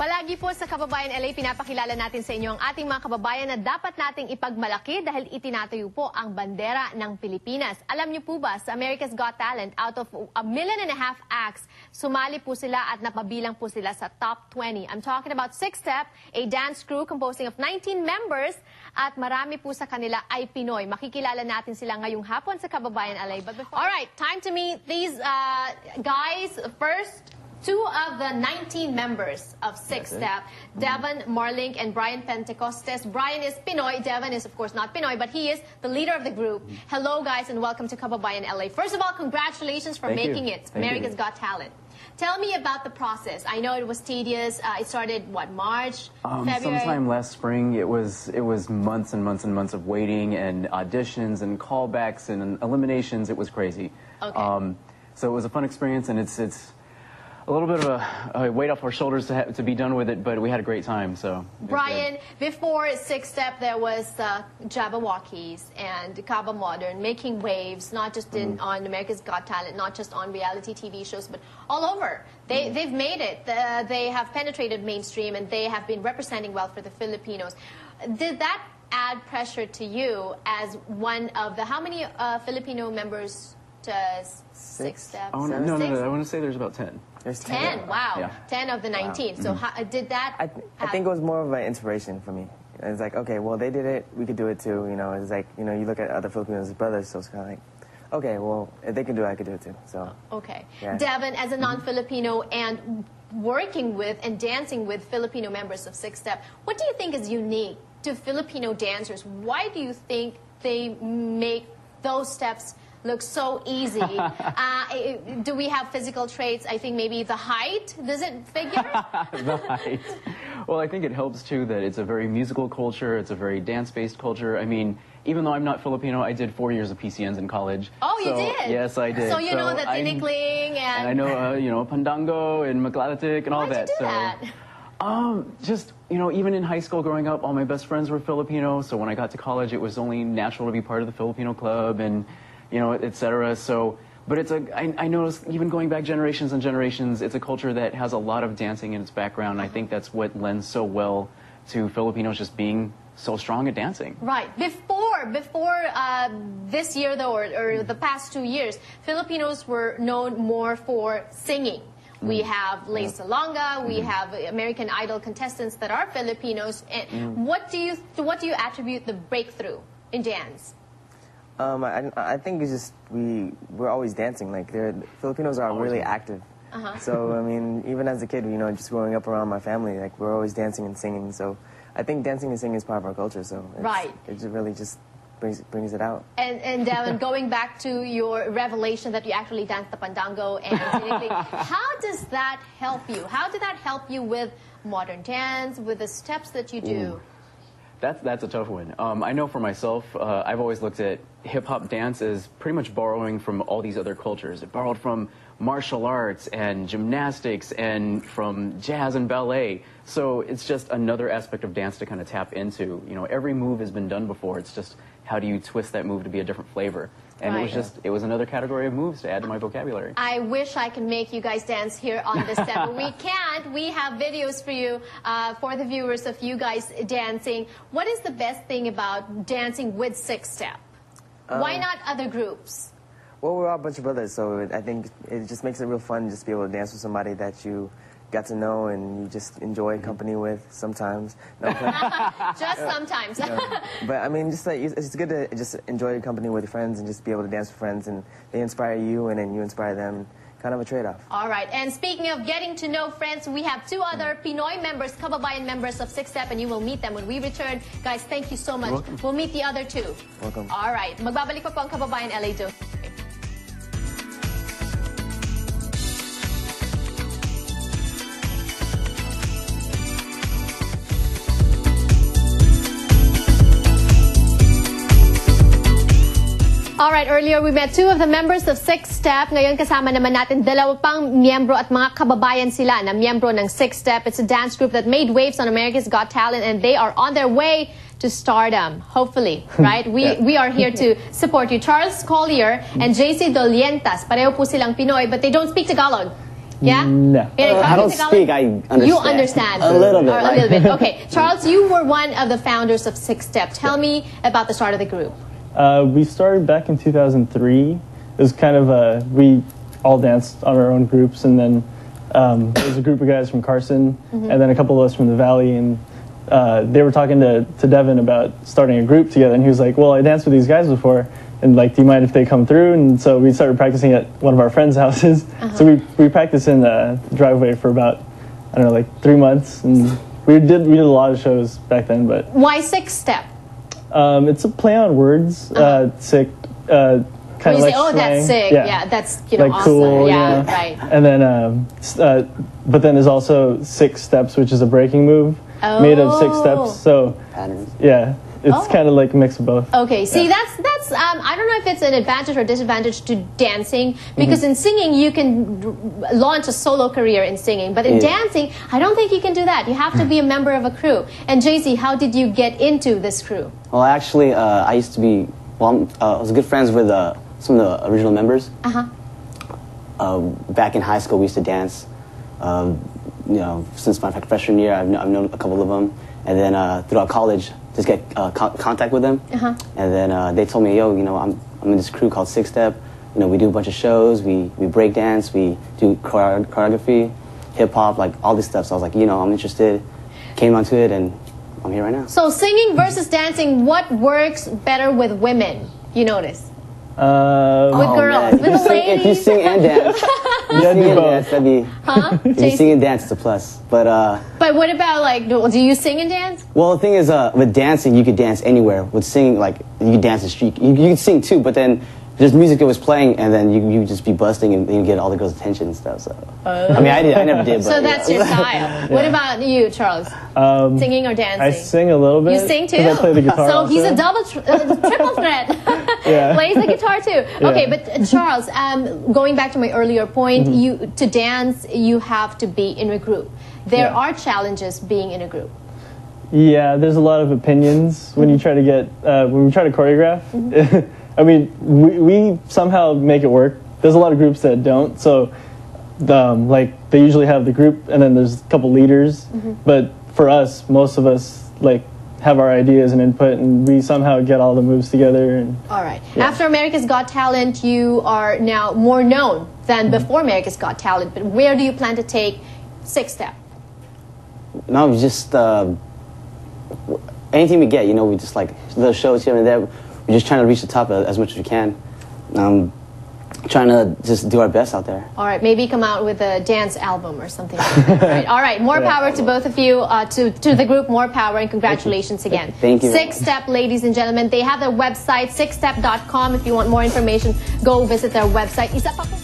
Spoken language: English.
Palagi po sa Kababayan LA, pinapakilala natin sa inyo ang ating mga kababayan na dapat nating ipagmalaki dahil itinatayo po ang bandera ng Pilipinas. Alam niyo po ba, sa America's Got Talent, out of 1.5 million acts, sumali po sila at napabilang po sila sa top 20. I'm talking about SickStep, a dance crew composing of 19 members, at marami po sa kanila ay Pinoy. Makikilala natin sila ngayong hapon sa Kababayan LA. But before... Alright, time to meet these guys. First, two of the 19 members of SickStep, Devon Marlink and Brian Pentecostes. Brian is Pinoy. Devon is, of course, not Pinoy, but he is the leader of the group. Hello, guys, and welcome to Kababayan LA. First of all, congratulations for making it. America's Got Talent. Tell me about the process. I know it was tedious. It started, what, March, February? Sometime last spring. It was months and months and months of waiting and auditions and callbacks and eliminations. It was crazy. Okay. So it was a fun experience, and it's a little bit of a weight off our shoulders to be done with it, but we had a great time. So Brian, before SickStep, there was Jabberwockies and Kaba Modern making waves, not just on America's Got Talent, not just on reality TV shows, but all over. They've made it. They have penetrated mainstream, and they have been representing well for the Filipinos. Did that add pressure to you as one of the, how many Filipino members does SickStep? Oh, no, I want to say there's about 10. There's 10, wow. Yeah. 10 of the 19. Wow. So how, did that... I think it was more of an inspiration for me. It's like, okay, well, they did it, we could do it too. You know, it's like, you know, you look at other Filipinos as brothers, so it's kind of like, okay, well, if they can do it, I could do it too. So. Okay. Yeah. Devon, as a non-Filipino and working with and dancing with Filipino members of SickStep, what do you think is unique to Filipino dancers? Why do you think they make those steps look so easy? Do we have physical traits? I think maybe the height, does it figure? The height. Well, I think it helps too that it's a very musical culture. It's a very dance-based culture. I mean, even though I'm not Filipino, I did 4 years of PCNs in college. Oh, you did? Yes, I did. So you know the tinikling and... I know, you know, pandango and maglalatik and all that. Why'd you do that? Just, you know, even in high school growing up, all my best friends were Filipino. So when I got to college, it was only natural to be part of the Filipino club and, you know, etc. So, but it's I noticed even going back generations and generations, it's a culture that has a lot of dancing in its background. I think that's what lends so well to Filipinos just being so strong at dancing. Right. Before this year, though, or the past 2 years, Filipinos were known more for singing. We have Lay Salonga, we have American Idol contestants that are Filipinos. And what do you attribute the breakthrough in dance? I think it's just we're always dancing. Like Filipinos are really active. So I mean, even as a kid, you know, just growing up around my family, like we're always dancing and singing. So I think dancing and singing is part of our culture. So it just really just brings it out. And Devon, going back to your revelation that you actually danced the pandango and how does that help you? How did that help you with modern dance, with the steps that you do? That's a tough one. I know for myself, I've always looked at hip-hop dance as pretty much borrowing from all these other cultures. It borrowed from martial arts and gymnastics and from jazz and ballet. So it's just another aspect of dance to kind of tap into. You know, every move has been done before. It's just how do you twist that move to be a different flavor? And it was another category of moves to add to my vocabulary. I wish I could make you guys dance here on this step, but we can't. We have videos for you, for the viewers of you guys dancing. What is the best thing about dancing with SickStep? Why not other groups? Well, we're all a bunch of brothers, so I think it just makes it real fun just to be able to dance with somebody that you got to know and you just enjoy company with sometimes. No, just sometimes. But I mean, just like, it's good to just enjoy company with your friends and just be able to dance with friends, and they inspire you and then you inspire them. Kind of a trade-off. All right, and speaking of getting to know friends, we have two other Pinoy members, Kababayan members of SickStep, and you will meet them when we return. Guys, thank you so much. We'll meet the other two. Welcome. All right, magbabalik pa po ang Kababayan LA Joe. Alright, earlier we met two of the members of SickStep. Ngayon kasama naman natin dalawa pang miyembro at mga kababayan sila na miyembro ng SickStep. It's a dance group that made waves on America's Got Talent, and they are on their way to stardom, hopefully, right? We are here to support you. Charles Collier and JC Dolientas, pareho po silang Pinoy, but they don't speak Tagalog. Yeah? No. I don't speak, I understand. You understand. A little bit. Or a little bit. Okay. Charles, you were one of the founders of SickStep. Tell me about the start of the group. We started back in 2003. It was kind of we all danced on our own groups, and then there was a group of guys from Carson, and then a couple of us from the Valley, and they were talking to Devin about starting a group together, and he was like, well, I danced with these guys before, and like, do you mind if they come through? And so we started practicing at one of our friends' houses. So we practiced in the driveway for about, I don't know, like 3 months, and we did a lot of shows back then. But why SickStep? It's a play on words. Sick. Kind of like say, oh, slang. that's sick. Yeah, that's like awesome. cool. Yeah, Yeah, right. And then, but then there's also 6 steps, which is a breaking move made of 6 steps. So Patterns. yeah, it's kind of like a mix of both. Okay, see, that's I don't know if it's an advantage or disadvantage to dancing, because in singing you can launch a solo career in singing, but in dancing I don't think you can do that. You have to be a member of a crew. And JC, how did you get into this crew? Well, actually, I used to be, well, I was good friends with some of the original members. Back in high school, we used to dance. You know, since my freshman year, I've known a couple of them, and then throughout college, just get contact with them. And then they told me, yo, you know, I'm in this crew called SickStep. You know, we do a bunch of shows. We break dance. We do choreography, hip hop, like all this stuff. So I was like, you know, I'm interested. Came onto it, and I'm here right now. So singing versus dancing, what works better with women? You notice? With girls, man. with ladies. If you sing and dance, Yeah, do both. that'd be. If you sing and dance, it's a plus. But what about, like, do you sing and dance? well, the thing is, with dancing, you could dance anywhere. With singing, like, you could dance the street. You could sing too, but then there's music that was playing, and then you just be busting, and you get all the girls' attention and stuff. So, I mean, I never did. But, So that's your style. What about you, Charles? Singing or dancing? I sing a little bit. You sing too? 'cause I play the guitar. So also. he's a triple threat. Yeah. Plays the guitar too. Okay, but Charles, going back to my earlier point, to dance, you have to be in a group. There are challenges being in a group. Yeah, there's a lot of opinions when you try to get when we try to choreograph. I mean, we somehow make it work. There's a lot of groups that don't. So, like, they usually have the group, and then there's a couple leaders. But for us, most of us like have our ideas and input, and we somehow get all the moves together. And All right. After America's Got Talent, you are now more known than before America's Got Talent. But where do you plan to take SickStep? no, just anything we get. You know, we just like little shows here and there. We're just trying to reach the top as much as we can. Trying to just do our best out there. All right, maybe come out with a dance album or something like that. All right, more power to both of you, to the group, more power, and congratulations again. Thank you. SickStep, ladies and gentlemen, they have their website, sickstep.com. If you want more information, go visit their website. Isa pa po.